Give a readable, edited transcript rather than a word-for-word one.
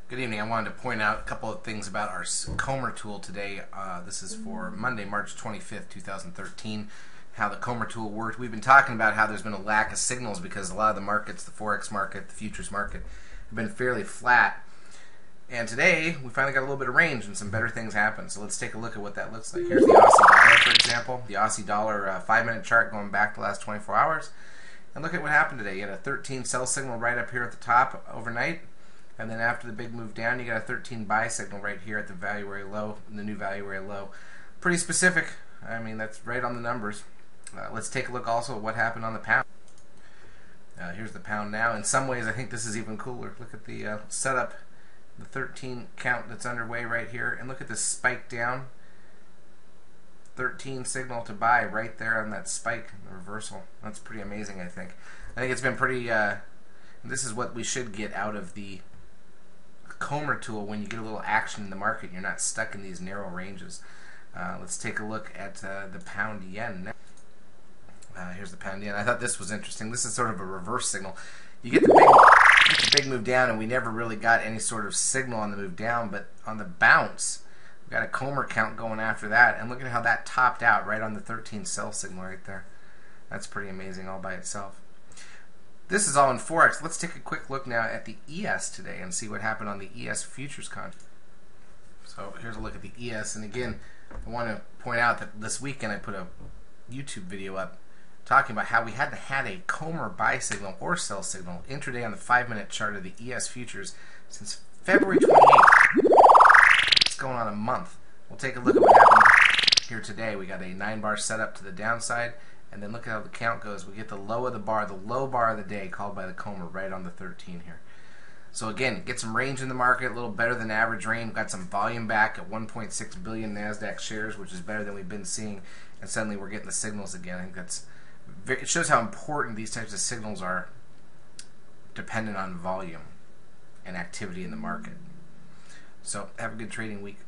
Good evening. I wanted to point out a couple of things about our Comber tool today. This is for Monday, March 25th, 2013. How the Comber tool worked. We've been talking about how there's been a lack of signals because a lot of the markets, the Forex market, the futures market, have been fairly flat. And today, we finally got a little bit of range and some better things happened. So let's take a look at what that looks like. Here's the Aussie dollar, for example. The Aussie dollar 5-minute chart going back the last 24 hours. And look at what happened today. You had a 13 sell signal right up here at the top overnight. And then after the big move down, you got a 13 buy signal right here at the value area low, the new value area low. Pretty specific. I mean, that's right on the numbers. Let's take a look also at what happened on the pound. Here's the pound now. In some ways, I think this is even cooler. Look at the setup, the 13 count that's underway right here. And look at this spike down. 13 signal to buy right there on that spike, the reversal. That's pretty amazing, I think. I think it's been pretty... this is what we should get out of the Comber tool when you get a little action in the market. You're not stuck in these narrow ranges. Let's take a look at the pound yen. Here's the pound yen. I thought this was interesting. This is sort of a reverse signal. You get the big move down, and we never really got any sort of signal on the move down, but on the bounce, we got a Comber count going after that, and look at how that topped out right on the 13 sell signal right there. That's pretty amazing all by itself. This is all in Forex. Let's take a quick look now at the ES today and see what happened on the ES futures contract. So here's a look at the ES, and again, I want to point out that this weekend I put a YouTube video up talking about how we hadn't had a Comber buy signal or sell signal intraday on the 5-minute chart of the ES futures since February 28th. It's going on a month. We'll take a look at what happened here today. We got a 9-bar setup to the downside. And then look at how the count goes. We get the low of the bar, the low bar of the day called by the Comber right on the 13 here. So again, get some range in the market, a little better than average range. Got some volume back at 1.6 billion NASDAQ shares, which is better than we've been seeing. And suddenly we're getting the signals again. I think it shows how important these types of signals are dependent on volume and activity in the market. So have a good trading week.